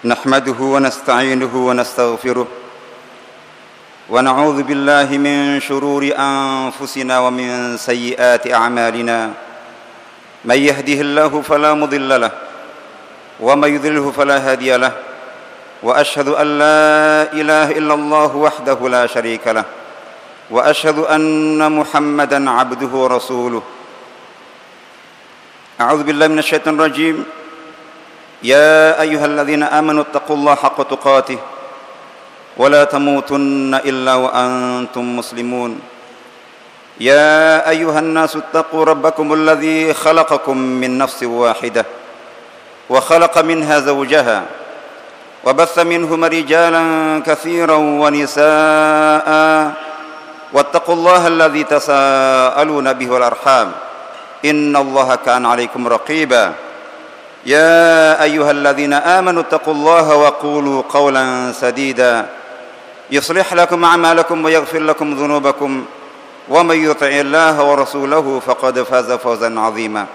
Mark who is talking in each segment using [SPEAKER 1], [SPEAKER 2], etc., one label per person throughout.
[SPEAKER 1] نحمده ونستعينه ونستغفره ونعوذ بالله من شرور أنفسنا ومن سيئات أعمالنا من يهده الله فلا مضل له ومن يضلله فلا هادي له وأشهد أن لا إله إلا الله وحده لا شريك له وأشهد أن محمدا عبده ورسوله أعوذ بالله من الشيطان الرجيم يا أيها الذين آمنوا اتقوا الله حق تقاته ولا تموتن إلا وأنتم مسلمون يا أيها الناس اتقوا ربكم الذي خلقكم من نفس واحدة وخلق منها زوجها وبث منهما رجالا كثيرا ونساء واتقوا الله الذي تساءلون به والأرحام إن الله كان عليكم رقيبا يا أيها الذين آمنوا اتقوا الله وقولوا قولا سديدا يصلح لكم أعمالكم ويغفر لكم ذنوبكم ومن يطع الله ورسوله فقد فاز فوزا عظيما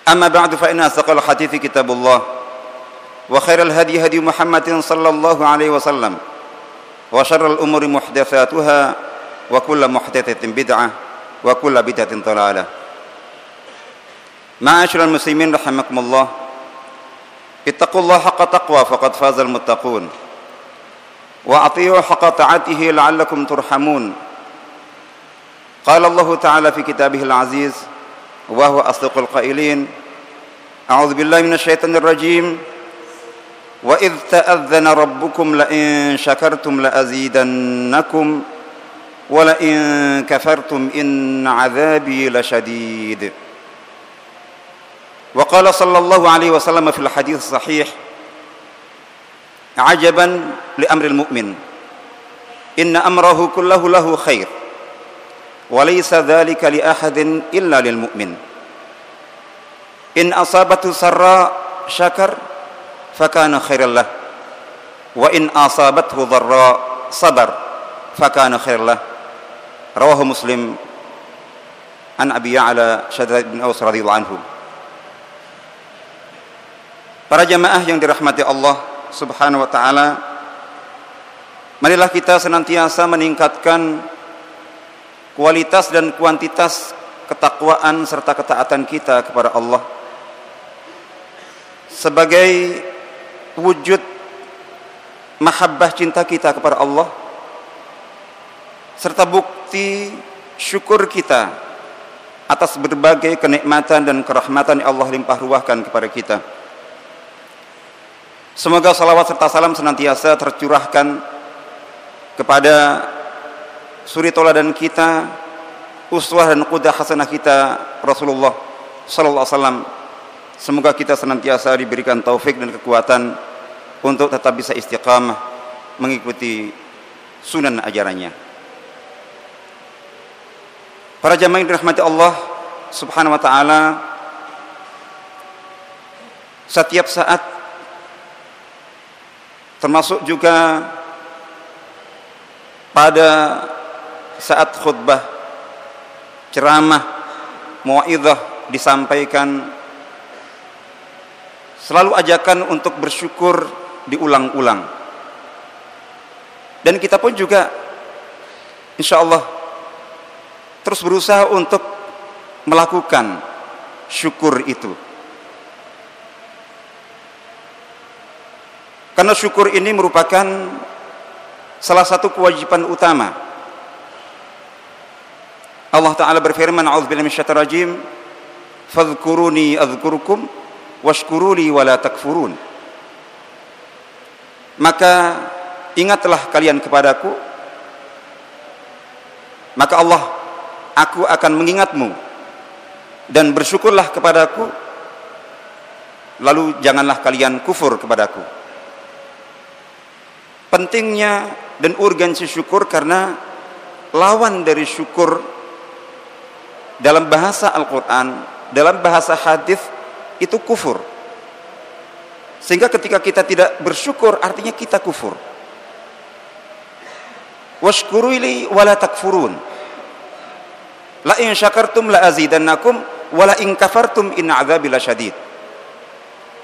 [SPEAKER 1] أما بعد فإن أصدق الحديث كتاب الله وخير الهدي هدي محمد صلى الله عليه وسلم وشر الأمور محدثاتها وكل محدثة بدعة وكل بدعة ضلالة Ma'asyiral muslimin rahimakumullah, ittaqullaha haqqa taqwa faqad fazal muttaqun wa atii'u haqqa ta'atihi la'allakum turhamun. Qala Allah ta'ala fi kitabihil aziz wa huwa asdaqul qailin. A'udzu billahi minasy syaithanir rajim. Wa idz ta'adzana rabbukum la in syakartum la azidannakum wa la in kafartum inna 'adzabi lasyadid. وقال صلى الله عليه وسلم في الحديث الصحيح عجبا لأمر المؤمن إن أمره كله له خير وليس ذلك لأحد إلا للمؤمن إن أصابته سراء شكر فكان خيرا له وإن أصابته ضراء صبر فكان خيرا له رواه مسلم عن أبي يعلى شداد بن أوس رضي الله عنه. Para jamaah yang dirahmati Allah Subhanahu wa taala, marilah kita senantiasa meningkatkan kualitas dan kuantitas ketakwaan serta ketaatan kita kepada Allah sebagai wujud mahabbah cinta kita kepada Allah serta bukti syukur kita atas berbagai kenikmatan dan kerahmatan yang Allah limpah ruahkan kepada kita. Semoga salawat serta salam senantiasa tercurahkan kepada suri tauladan kita, uswah dan qudwah hasanah kita Rasulullah sallallahu alaihi wasallam. Semoga kita senantiasa diberikan taufik dan kekuatan untuk tetap bisa istiqamah mengikuti sunan ajarannya. Para jamaah yang dirahmati Allah Subhanahu wa taala, setiap saat termasuk juga pada saat khutbah, ceramah, mau'izah disampaikan, selalu ajakan untuk bersyukur diulang-ulang. Dan kita pun juga insyaallah terus berusaha untuk melakukan syukur itu. Karena syukur ini merupakan salah satu kewajiban utama. Allah Ta'ala berfirman, a'udzubillahi minasyaitonir rajim, fadhkuruni adzkurukum washkuruli wala takfurun. Maka ingatlah kalian kepadaku, maka aku akan mengingatmu, dan bersyukurlah kepadaku, lalu janganlah kalian kufur kepadaku. Pentingnya dan urgensi syukur karena lawan dari syukur dalam bahasa Al-Quran, dalam bahasa hadis itu kufur. Sehingga ketika kita tidak bersyukur artinya kita kufur. Washkuruli wala takfurun. La in syakartum la azidannakum wa la in kafartum inna adzabi lasyadid.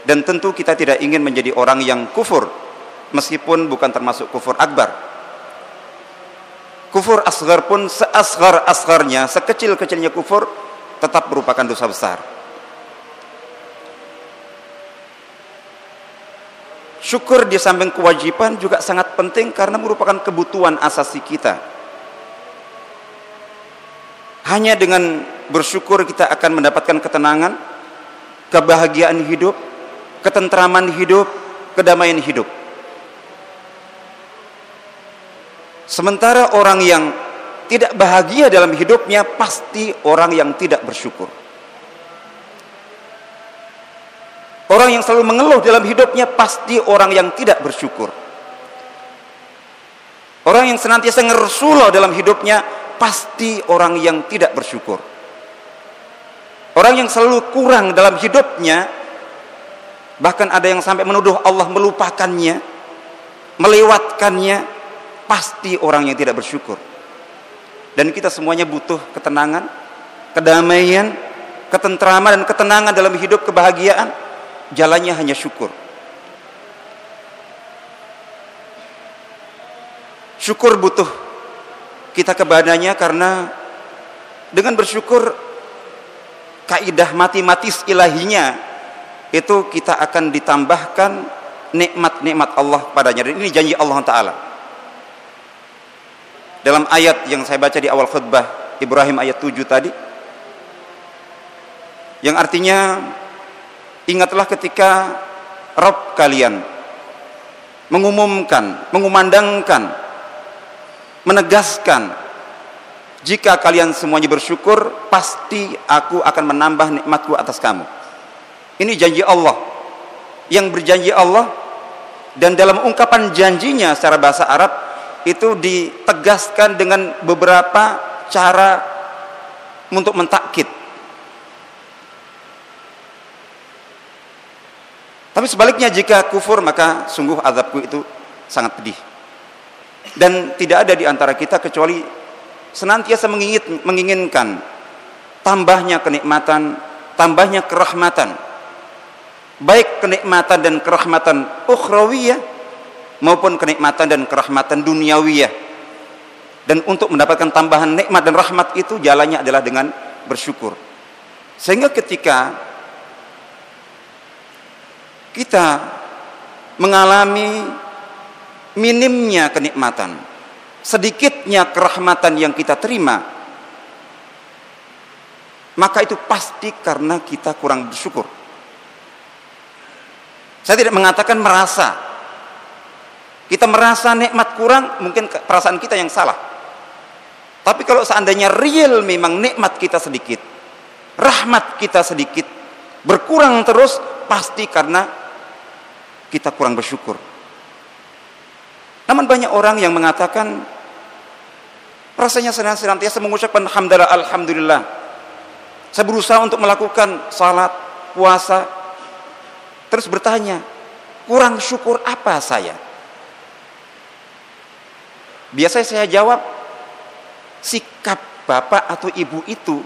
[SPEAKER 1] Dan tentu kita tidak ingin menjadi orang yang kufur, meskipun bukan termasuk kufur akbar. Kufur asghar pun seasghar-asgharnya, sekecil-kecilnya kufur, tetap merupakan dosa besar. Syukur di samping kewajiban juga sangat penting karena merupakan kebutuhan asasi kita. Hanya dengan bersyukur kita akan mendapatkan ketenangan, kebahagiaan hidup, ketentraman hidup, kedamaian hidup. Sementara orang yang tidak bahagia dalam hidupnya pasti orang yang tidak bersyukur. Orang yang selalu mengeluh dalam hidupnya pasti orang yang tidak bersyukur. Orang yang senantiasa ngersuloh dalam hidupnya pasti orang yang tidak bersyukur. Orang yang selalu kurang dalam hidupnya, bahkan ada yang sampai menuduh Allah melupakannya, melewatkannya, pasti orang yang tidak bersyukur. Dan kita semuanya butuh ketenangan, kedamaian, ketentraman dan ketenangan dalam hidup, kebahagiaan. Jalannya hanya syukur. Syukur butuh kita kepadanya karena dengan bersyukur kaidah matematis ilahinya itu kita akan ditambahkan nikmat-nikmat Allah padanya. Dan ini janji Allah Ta'ala. Dalam ayat yang saya baca di awal khutbah Ibrahim ayat 7 tadi, yang artinya ingatlah ketika Rabb kalian mengumumkan, mengumandangkan, menegaskan, jika kalian semuanya bersyukur pasti aku akan menambah nikmatku atas kamu. Ini janji Allah. Yang berjanji Allah, dan dalam ungkapan janjinya secara bahasa Arab itu ditegaskan dengan beberapa cara untuk mentakkid. Tapi sebaliknya jika kufur maka sungguh azabku itu sangat pedih. Dan tidak ada di antara kita kecuali senantiasa menginginkan tambahnya kenikmatan, tambahnya kerahmatan, baik kenikmatan dan kerahmatan ukhrawiyah maupun kenikmatan dan kerahmatan duniawiyah. Dan untuk mendapatkan tambahan nikmat dan rahmat itu jalannya adalah dengan bersyukur. Sehingga ketika kita mengalami minimnya kenikmatan, sedikitnya kerahmatan yang kita terima, maka itu pasti karena kita kurang bersyukur. Saya tidak mengatakan merasa. Kita merasa nikmat kurang, mungkin perasaan kita yang salah. Tapi kalau seandainya real memang nikmat kita sedikit, rahmat kita sedikit, berkurang terus, pasti karena kita kurang bersyukur. Namun banyak orang yang mengatakan rasanya senantiasa mengucapkan hamdalah, alhamdulillah. Saya berusaha untuk melakukan salat, puasa, terus bertanya, kurang syukur apa saya? Biasanya saya jawab, sikap bapak atau ibu itu,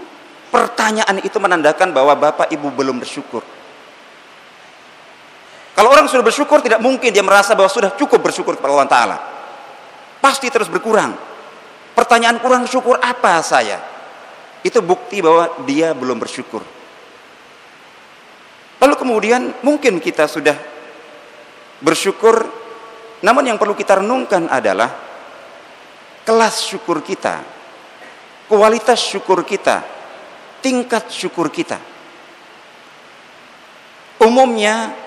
[SPEAKER 1] pertanyaan itu menandakan bahwa bapak ibu belum bersyukur. Kalau orang sudah bersyukur, tidak mungkin dia merasa bahwa sudah cukup bersyukur kepada Allah Ta'ala. Pasti terus berkurang. Pertanyaan kurang syukur apa saya? Itu bukti bahwa dia belum bersyukur. Lalu kemudian mungkin kita sudah bersyukur, namun yang perlu kita renungkan adalah kelas syukur kita, kualitas syukur kita, tingkat syukur kita. Umumnya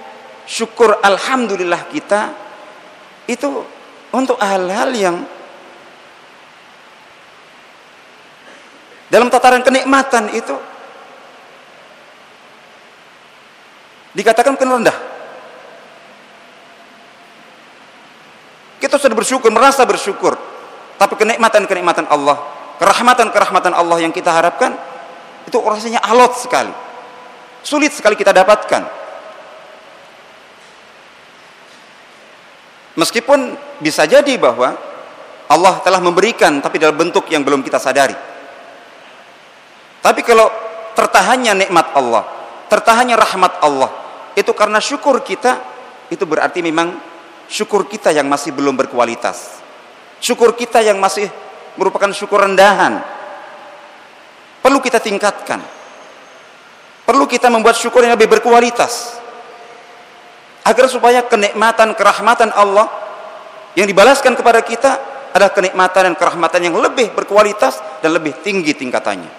[SPEAKER 1] syukur alhamdulillah kita itu untuk hal-hal yang dalam tataran kenikmatan itu dikatakan rendah. Kita sudah bersyukur, merasa bersyukur, tapi kenikmatan-kenikmatan Allah, kerahmatan-kerahmatan Allah yang kita harapkan itu rasanya alot sekali, sulit sekali kita dapatkan. Meskipun bisa jadi bahwa Allah telah memberikan tapi dalam bentuk yang belum kita sadari. Tapi kalau tertahannya nikmat Allah, tertahannya rahmat Allah itu karena syukur kita, itu berarti memang syukur kita yang masih belum berkualitas. Syukur kita yang masih merupakan syukur rendahan. Perlu kita tingkatkan. Perlu kita membuat syukur yang lebih berkualitas. Agar supaya kenikmatan, kerahmatan Allah yang dibalaskan kepada kita adalah kenikmatan dan kerahmatan yang lebih berkualitas dan lebih tinggi tingkatannya.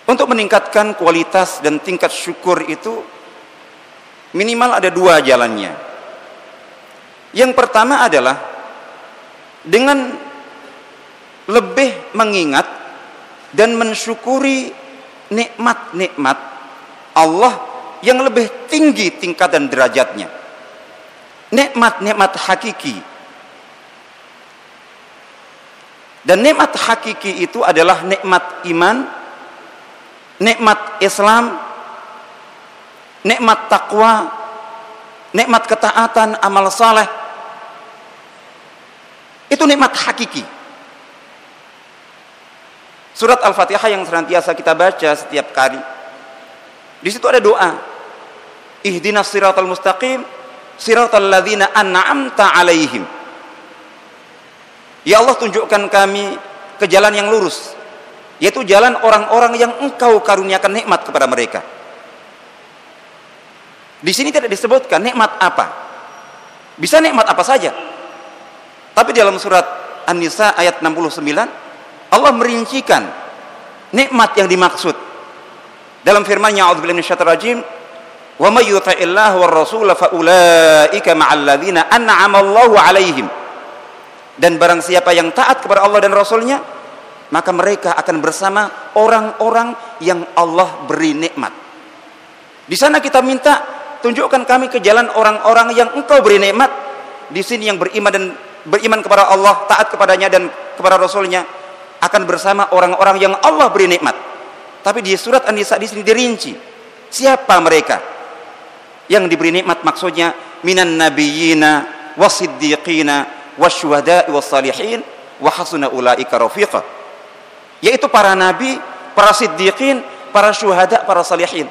[SPEAKER 1] Untuk meningkatkan kualitas dan tingkat syukur itu minimal ada dua jalannya. Yang pertama adalah dengan lebih mengingat dan mensyukuri nikmat-nikmat Allah yang lebih tinggi tingkat dan derajatnya. Nikmat-nikmat hakiki. Dan nikmat hakiki itu adalah nikmat iman, nikmat Islam, nikmat takwa, nikmat ketaatan, amal saleh. Itu nikmat hakiki. Surat Al-Fatihah yang senantiasa kita baca setiap kali, di situ ada doa, ihdinas siratal mustaqim siratal ladzina an'amta alaihim. Ya Allah, tunjukkan kami ke jalan yang lurus, yaitu jalan orang-orang yang Engkau karuniakan nikmat kepada mereka. Di sini tidak disebutkan nikmat apa. Bisa nikmat apa saja. Tapi dalam surat An-Nisa ayat 69 Allah merincikan nikmat yang dimaksud. Dalam firman-Nya, a'udzubillahi minasyaitonir rajim, wa may yuti'illaha war rasul fa ulaika ma'al ladzina an'ama Allahu 'alaihim. Dan barang siapa yang taat kepada Allah dan Rasulnya, maka mereka akan bersama orang-orang yang Allah beri nikmat. Di sana kita minta, tunjukkan kami ke jalan orang-orang yang Engkau beri nikmat. Di sini yang beriman kepada Allah, taat kepadanya dan kepada Rasulnya, akan bersama orang-orang yang Allah beri nikmat. Tapi di surat An-Nisa di sini dirinci siapa mereka yang diberi nikmat, maksudnya minan nabiyyina wasiddiqina wasyuhada'i wassalihin wa hasuna ulaika rafiqa, yaitu para nabi, para siddiqin, para syuhada, para salihin.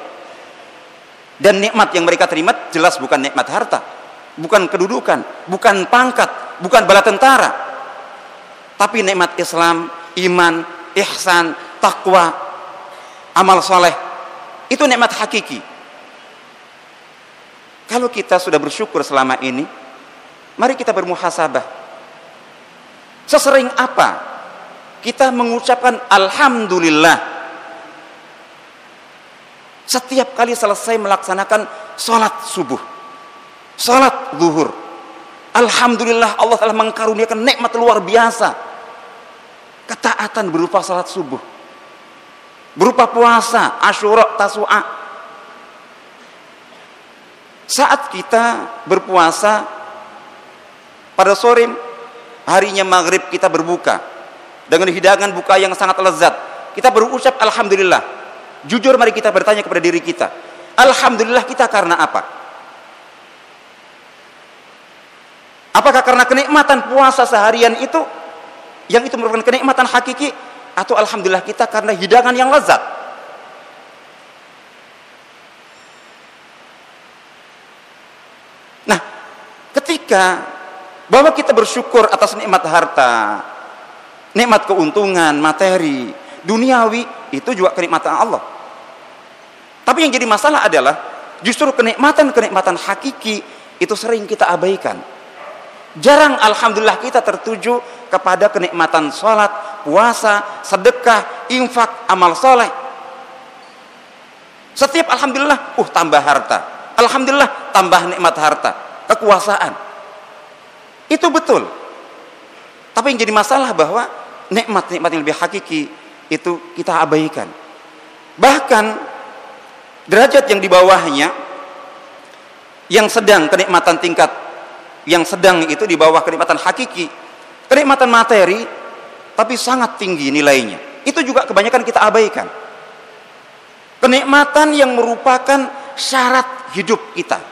[SPEAKER 1] Dan nikmat yang mereka terima jelas bukan nikmat harta, bukan kedudukan, bukan pangkat, bukan bala tentara, tapi nikmat Islam, iman, ihsan, takwa, amal soleh. Itu nikmat hakiki. Kalau kita sudah bersyukur selama ini, mari kita bermuhasabah. Sesering apa kita mengucapkan alhamdulillah setiap kali selesai melaksanakan sholat subuh, sholat zuhur? Alhamdulillah, Allah telah mengkaruniakan nikmat luar biasa. Ketaatan berupa sholat subuh, berupa puasa, Asyura, Tasu'a. Saat kita berpuasa pada sore harinya maghrib, kita berbuka dengan hidangan buka yang sangat lezat, kita berucap alhamdulillah. Jujur mari kita bertanya kepada diri kita, alhamdulillah kita karena apa? Apakah karena kenikmatan puasa seharian itu, yang itu merupakan kenikmatan hakiki, atau alhamdulillah kita karena hidangan yang lezat? Nah, ketika bahwa kita bersyukur atas nikmat harta, nikmat keuntungan, materi, duniawi, itu juga kenikmatan Allah. Tapi yang jadi masalah adalah justru kenikmatan-kenikmatan hakiki itu sering kita abaikan. Jarang alhamdulillah kita tertuju kepada kenikmatan sholat, puasa, sedekah, infak, amal soleh. Setiap alhamdulillah, tambah harta. Alhamdulillah, tambah nikmat harta, kekuasaan. Itu betul. Tapi yang jadi masalah bahwa nikmat-nikmat yang lebih hakiki itu kita abaikan. Bahkan derajat yang di bawahnya, yang sedang kenikmatan tingkat yang sedang itu di bawah kenikmatan hakiki, kenikmatan materi, tapi sangat tinggi nilainya, itu juga kebanyakan kita abaikan. Kenikmatan yang merupakan syarat hidup kita.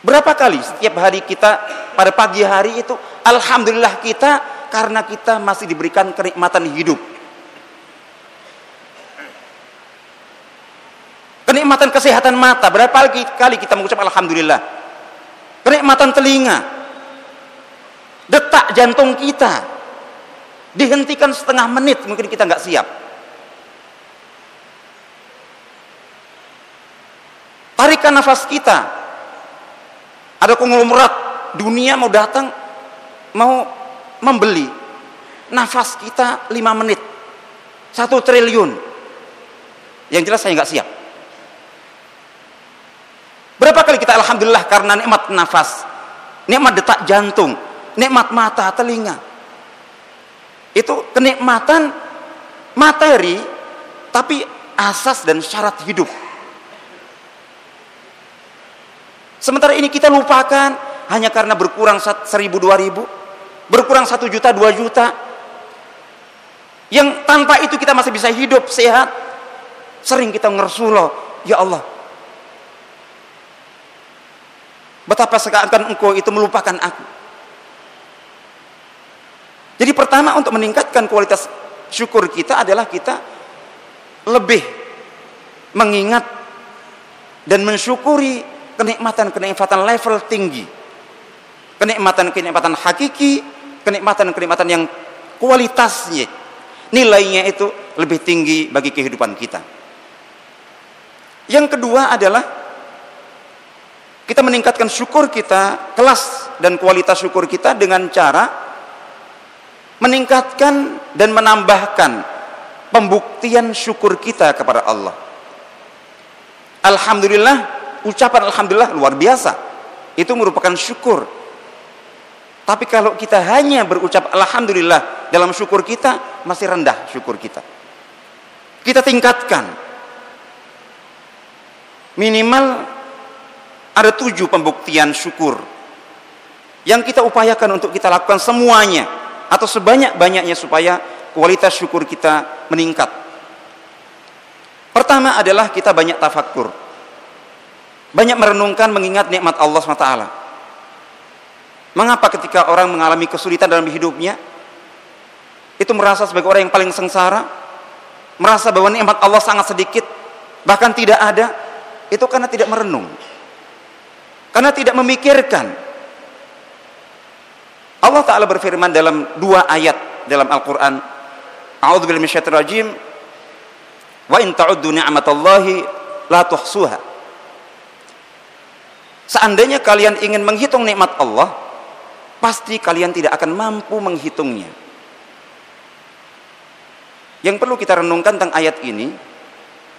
[SPEAKER 1] Berapa kali setiap hari kita pada pagi hari itu alhamdulillah kita karena kita masih diberikan kenikmatan hidup. Kenikmatan kesehatan mata, berapa kali kita mengucap alhamdulillah. Kenikmatan telinga, detak jantung kita dihentikan setengah menit, mungkin kita nggak siap. Tarikan nafas kita, ada konglomerat dunia mau datang, mau membeli nafas kita 5 menit, 1 triliun. Yang jelas saya nggak siap. Berapa kali kita alhamdulillah karena nikmat nafas, nikmat detak jantung, nikmat mata, telinga. Itu kenikmatan materi, tapi asas dan syarat hidup. Sementara ini kita lupakan hanya karena berkurang 1.000, 2.000, berkurang 1 juta, 2 juta. Yang tanpa itu kita masih bisa hidup sehat. Sering kita ngersuloh, ya Allah, betapa seakan engkau itu melupakan aku. Jadi pertama untuk meningkatkan kualitas syukur kita adalah kita lebih mengingat dan mensyukuri kenikmatan-kenikmatan level tinggi, kenikmatan-kenikmatan hakiki, kenikmatan-kenikmatan yang kualitasnya, nilainya itu lebih tinggi bagi kehidupan kita. Yang kedua adalah kita meningkatkan syukur kita, kelas dan kualitas syukur kita dengan cara meningkatkan dan menambahkan pembuktian syukur kita kepada Allah. Alhamdulillah, ucapan alhamdulillah luar biasa, itu merupakan syukur. Tapi kalau kita hanya berucap alhamdulillah dalam syukur kita, masih rendah syukur kita. Kita tingkatkan, minimal ada 7 pembuktian syukur yang kita upayakan untuk kita lakukan semuanya atau sebanyak-banyaknya supaya kualitas syukur kita meningkat. Pertama adalah kita banyak tafakkur, banyak merenungkan, mengingat nikmat Allah SWT. Mengapa ketika orang mengalami kesulitan dalam hidupnya, itu merasa sebagai orang yang paling sengsara, merasa bahwa nikmat Allah sangat sedikit, bahkan tidak ada, itu karena tidak merenung, karena tidak memikirkan. Allah Ta'ala berfirman dalam 2 ayat dalam Al-Quran, A'udzubillahi minasyaitonir rajim, wa in ta'uddu ni'matallahi la tuhsuha. Seandainya kalian ingin menghitung nikmat Allah, pasti kalian tidak akan mampu menghitungnya. Yang perlu kita renungkan tentang ayat ini,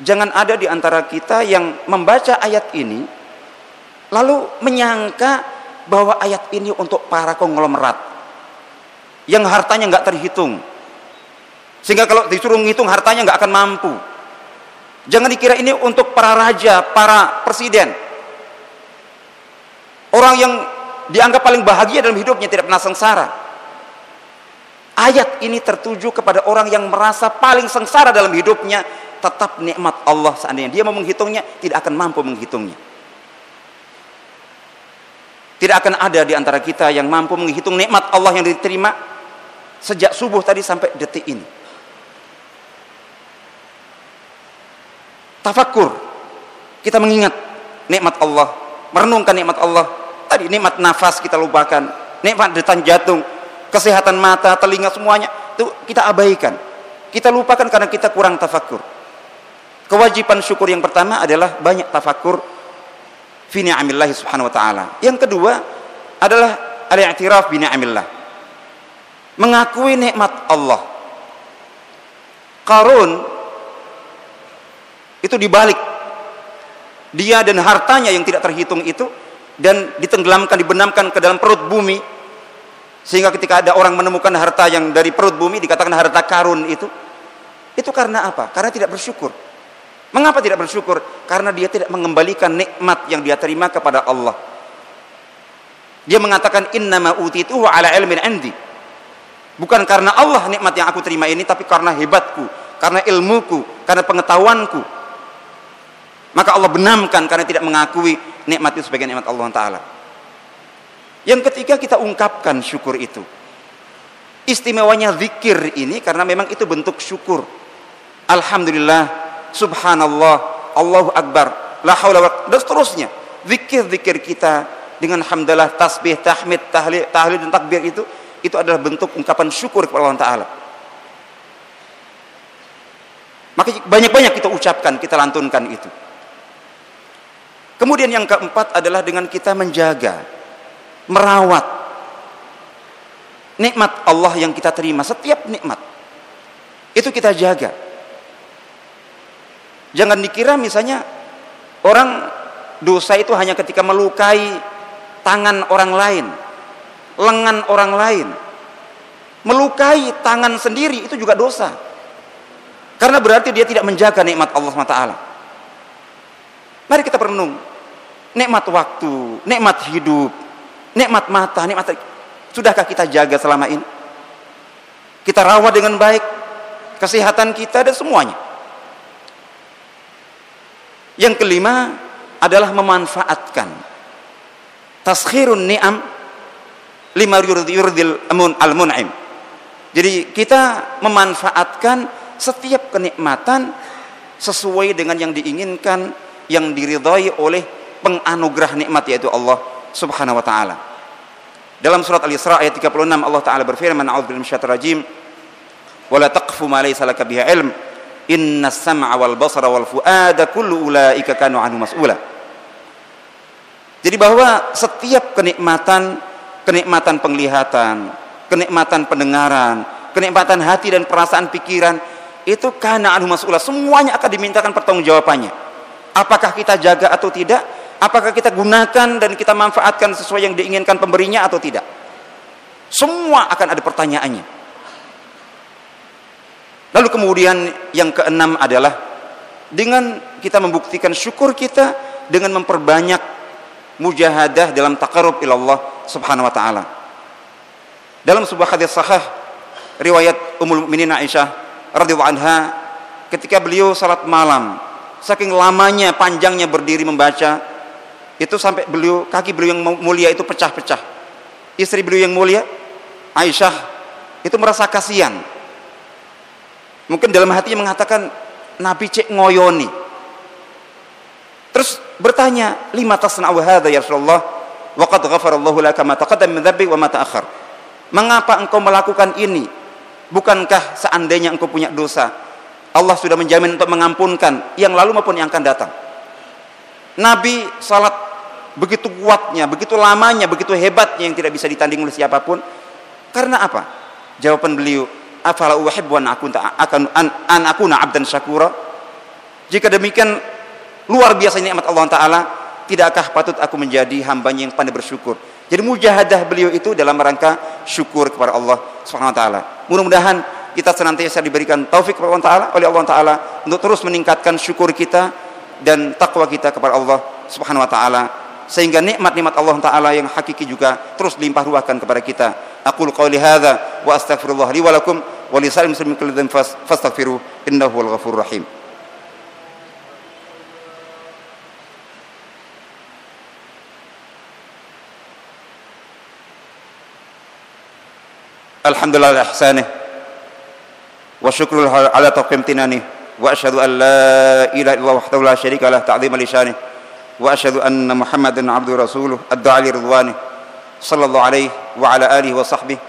[SPEAKER 1] jangan ada di antara kita yang membaca ayat ini lalu menyangka bahwa ayat ini untuk para konglomerat yang hartanya nggak terhitung, sehingga kalau disuruh menghitung hartanya nggak akan mampu. Jangan dikira ini untuk para raja, para presiden, orang yang dianggap paling bahagia dalam hidupnya, tidak pernah sengsara. Ayat ini tertuju kepada orang yang merasa paling sengsara dalam hidupnya, tetap nikmat Allah seandainya dia mau menghitungnya, tidak akan mampu menghitungnya. Tidak akan ada di antara kita yang mampu menghitung nikmat Allah yang diterima sejak subuh tadi sampai detik ini. Tafakkur, kita mengingat nikmat Allah, merenungkan nikmat Allah. Tadi nikmat nafas kita lupakan, nikmat detak jantung, kesehatan mata, telinga, semuanya itu kita abaikan, kita lupakan karena kita kurang tafakkur. Kewajiban syukur yang pertama adalah banyak tafakkur fi ni'amillahi subhanahu wa ta'ala. Yang kedua adalah al-i'tiraf bi ni'amillah, mengakui nikmat Allah. Qarun itu dibalik, dia dan hartanya yang tidak terhitung itu, dan ditenggelamkan, dibenamkan ke dalam perut bumi, sehingga ketika ada orang menemukan harta yang dari perut bumi dikatakan harta karun. Itu karena apa? Karena tidak bersyukur. Mengapa tidak bersyukur? Karena dia tidak mengembalikan nikmat yang dia terima kepada Allah. Dia mengatakan innama utituhu ala ilmin indi, bukan karena Allah nikmat yang aku terima ini, tapi karena hebatku, karena ilmuku, karena pengetahuanku. Maka Allah benamkan karena tidak mengakui nikmat itu sebagai nikmat Allah Ta'ala. Yang ketiga, kita ungkapkan syukur itu. Istimewanya zikir ini karena memang itu bentuk syukur. Alhamdulillah, subhanallah, Allahu Akbar, la haula wa dan seterusnya. Zikir-zikir kita dengan hamdalah, tasbih, tahmid, tahlil dan takbir itu adalah bentuk ungkapan syukur kepada Allah Ta'ala. Maka banyak-banyak kita ucapkan, kita lantunkan itu. Kemudian yang keempat adalah dengan kita menjaga, merawat nikmat Allah yang kita terima. Setiap nikmat itu kita jaga. Jangan dikira misalnya orang dosa itu hanya ketika melukai tangan orang lain, lengan orang lain. Melukai tangan sendiri itu juga dosa, karena berarti dia tidak menjaga nikmat Allah SWT. Mari kita merenung nikmat waktu, nikmat hidup, nikmat mata, nikmat. Sudahkah kita jaga selama ini? Kita rawat dengan baik kesehatan kita dan semuanya. Yang kelima adalah memanfaatkan taskhirun ni'am lima yurdil al-mun'im. Jadi kita memanfaatkan setiap kenikmatan sesuai dengan yang diinginkan, yang diridhai oleh penganugerah nikmat, yaitu Allah Subhanahu wa taala. Dalam surat Al-Isra ayat 36 Allah taala berfirman, a'udzubillahi minasyaitonir rajim, wa la taqfu ma laysa laka bihi ilm, innas sam'a wal basara wal fuada kullu ulaika kanu anhu mas'ula. Jadi bahwa setiap kenikmatan penglihatan, kenikmatan pendengaran, kenikmatan hati dan perasaan pikiran itu kana anhu mas'ula, semuanya akan dimintakan pertanggungjawabannya. Apakah kita jaga atau tidak? Apakah kita gunakan dan kita manfaatkan sesuai yang diinginkan pemberinya atau tidak? Semua akan ada pertanyaannya. Lalu kemudian yang keenam adalah dengan kita membuktikan syukur kita dengan memperbanyak mujahadah dalam taqarrub ila Allah Subhanahu wa taala. Dalam sebuah hadis sahih riwayat Ummul Mukminin Aisyah radhiyallahu anha, ketika beliau salat malam, saking lamanya, panjangnya berdiri membaca, itu sampai kaki beliau yang mulia itu pecah-pecah. Istri beliau yang mulia Aisyah itu merasa kasihan. Mungkin dalam hatinya mengatakan, Nabi cek ngoyoni. Terus bertanya, lima tasna'u hadza ya Rasulullah wa qad ghafarallahu laka ma taqaddama min dzambik wa ma ta'akhkhar. Mengapa engkau melakukan ini? Bukankah seandainya engkau punya dosa, Allah sudah menjamin untuk mengampunkan yang lalu maupun yang akan datang? Nabi salat begitu kuatnya, begitu lamanya, begitu hebatnya yang tidak bisa ditanding oleh siapapun. Karena apa? Jawaban beliau, afala uhibbu an akuna abdan syakura. Jika demikian luar biasa nikmat Allah Ta'ala, tidakkah patut aku menjadi hambanya yang pandai bersyukur? Jadi mujahadah beliau itu dalam rangka syukur kepada Allah Subhanahu wa taala. Mudah-mudahan kita senantiasa diberikan taufik oleh Allah Ta'ala untuk terus meningkatkan syukur kita dan takwa kita kepada Allah Subhanahu wa taala, sehingga nikmat-nikmat Allah Ta'ala yang hakiki juga terus dilimpah ruahkan kepada kita. Aqulu qouli hadza wa astaghfirullah li wa lakum wa li sa'iril muslimin kulli dhanbin fastaghfiruhu innahu huwal ghafurur rahim. Alhamdulillah ala ihsanih wa syukrul ala taqim tinani wa asyhadu an la ilaha illallah wahdahu la syarika lah ta'dhiman li syanihi wa asyhadu anna Muhammadan abduhu rasuluh ad-da'a li ridwanihi sallallahu alaihi wa ala alihi wa sahbihi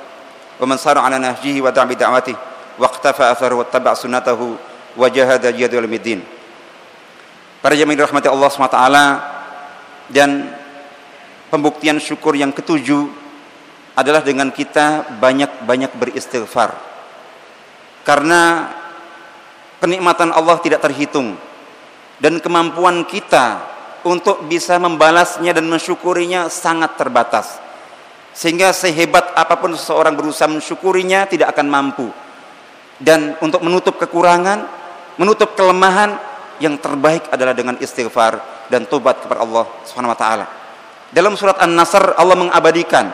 [SPEAKER 1] wa man sara ala nahjihi wa da'a bi da'watihi wa iqtafa atharuhu wa tabi'a sunnatahu wa jahada jihadu ila middin. Para jemaah dirahmati Allah SWT, dan pembuktian syukur yang ketujuh adalah dengan kita banyak-banyak beristighfar. Karena kenikmatan Allah tidak terhitung, dan kemampuan kita untuk bisa membalasnya dan mensyukurinya sangat terbatas, sehingga sehebat apapun seseorang berusaha mensyukurinya tidak akan mampu. Dan untuk menutup kekurangan, menutup kelemahan, yang terbaik adalah dengan istighfar dan tobat kepada Allah Subhanahu wa taala. Dalam surat An-Nasr Allah mengabadikan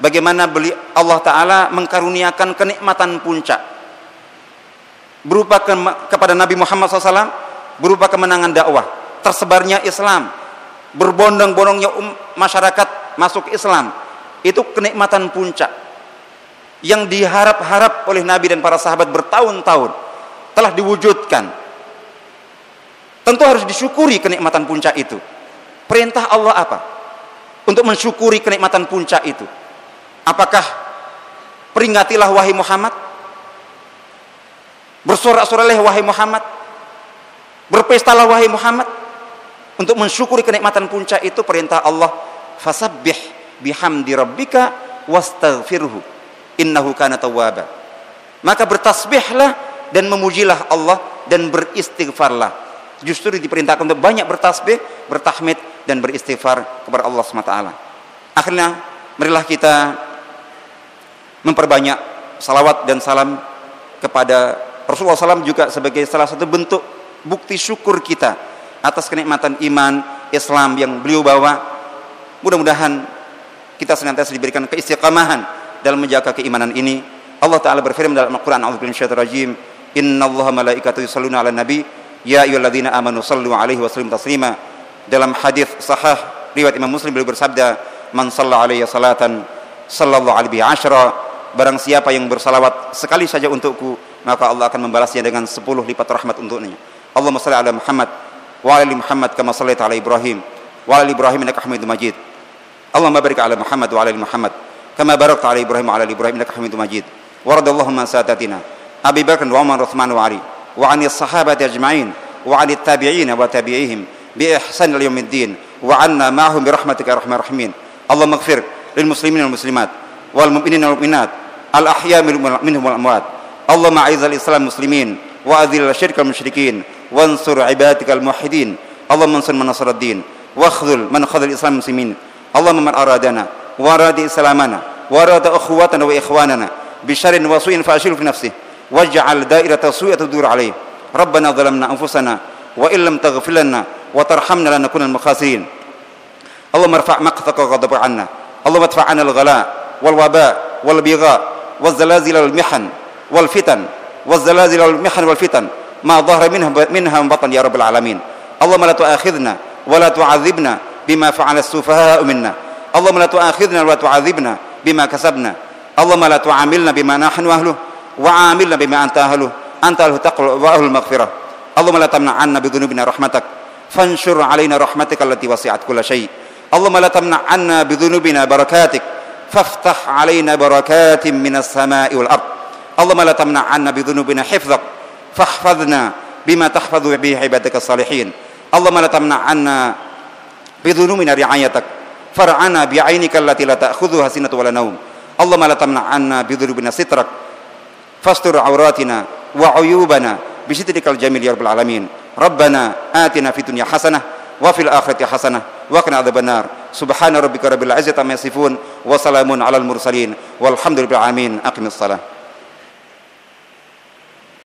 [SPEAKER 1] bagaimana Allah Ta'ala mengkaruniakan kenikmatan puncak berupa kepada Nabi Muhammad SAW, berupa kemenangan dakwah, tersebarnya Islam, berbondong-bondongnya masyarakat masuk Islam. Itu kenikmatan puncak yang diharap-harap oleh Nabi dan para sahabat bertahun-tahun, telah diwujudkan. Tentu harus disyukuri kenikmatan puncak itu. Perintah Allah apa? Untuk mensyukuri kenikmatan puncak itu. Apakah peringatilah wahai Muhammad? Bersorak-soraklah wahai Muhammad? Berpestalah wahai Muhammad? Untuk mensyukuri kenikmatan puncak itu perintah Allah. Fasabbih bihamdi rabbika wastaghfirhu innahu kana tawwaba. Maka bertasbihlah dan memujilah Allah dan beristighfarlah. Justru diperintahkan untuk banyak bertasbih, bertahmid dan beristighfar kepada Allah SWT. Akhirnya marilah kita memperbanyak salawat dan salam kepada Rasulullah SAW juga sebagai salah satu bentuk bukti syukur kita atas kenikmatan iman Islam yang beliau bawa. Mudah-mudahan kita senantiasa diberikan keistiqamahan dalam menjaga keimanan ini. Allah Ta'ala berfirman dalam Al-Quran, a'udzubillahi minasyaitonir rajim, innallaha malaikatahu yusholluna 'alan nabi ya ayyuhalladzina amanu shallu 'alaihi wa sallimu taslima. Dalam hadis sahih riwayat Imam Muslim beliau bersabda, man shalla 'alaihi salatan sallallahu alaihi asyra. Barang siapa yang bersalawat sekali saja untukku, maka Allah akan membalasnya dengan 10 lipat rahmat untuknya. Allahumma shalli 'ala Muhammad wa 'ala ali Muhammad kama shallaita 'ala Ibrahim wa 'ala ali Ibrahim innaka Hamidum Majid. Allahumma barik 'ala Muhammad wa 'ala ali Muhammad kama barakta 'ala Ibrahim wa 'ala ali Ibrahim innaka Hamidum Majid. Wa radallahu an sadatina Abi Bakr wa Umar wa Uthman wa Ali wa 'ani as-sahabati ajma'in wa 'ani at-tabi'in wa tabi'ihim bi ihsan ila yaumiddin wa 'anna ma'ahum bi rahmatika ya arhamar rahimin. Allahumma ighfir lil muslimin wal muslimat wal mu'minin wal mu'minat al ahya minhum wal amwat. Allahumma a'izzal islam muslimin wa adhil syirkal musyrikin wansur ibadikal muwahhidin. Allahumma ansur man nasara ad-din wa khudhul man khadhal islam muslimin. Allahumma man aradana wa arada islamana wa arada ukhuwatana wa ikhwanana bi syarrin wa su'in fa'ashil fi nafsihi waj'al da'irata su'i tadur alayhi. Rabbana zalamna anfusana wa illam taghfir lana wa tarhamna lanakunanna minal khasirin. Allahumma irfa' maqtaka wa ghadab 'anna. Allahumma adfa' 'anna al-ghala wal waba wal bigha wal zalazil wal mihan wal fitan wal zalazil wal mihan wal fitan ma dhahara minha batan ya rabbal alamin. Allahumma la tu'akhidhna wa la tu'adzibna bima fa'ala as-sufaha'u minna. Allahumma la tu'akhidhna wa la tu'adzibna bima kasabna. Allahumma la tu'amilna bima nahnu ahluh wa 'amilna bima anta ahluh. Anta ahlu taqwa wa ahlul maghfirah. Allahumma la tamna 'anna bi dhunubina rahmatak fanshur 'alaina rahmatika allati wasi'at kulla syai'. Allahumma la tamna 'anna bi dhunubina barakatik faftah 'alaina barakatin minas sama'i wal ard. Allahumma la tamna 'anna bi dhunubina hifdzak fahfadhna bima tahfadhu bihi ibadakas salihin. Allahumma la tamna 'anna bi dhunubina ri'ayatak far'ana bi 'ainika allati la ta'khudhuha sinatun wa la naum. Allahumma la tamna 'anna bi dhunubina sitrak fastur 'auratina wa 'uyubana bi sitrikal jamil ya rabbal alamin. Rabbana atina fid dunya hasanah wa fil akhirati hasanah wa qina adzabannar. Subhana rabbika rabbil izzati amma yasifun wa salamun alal mursalin walhamdulillahi rabbil alamin. Aqimis shalah.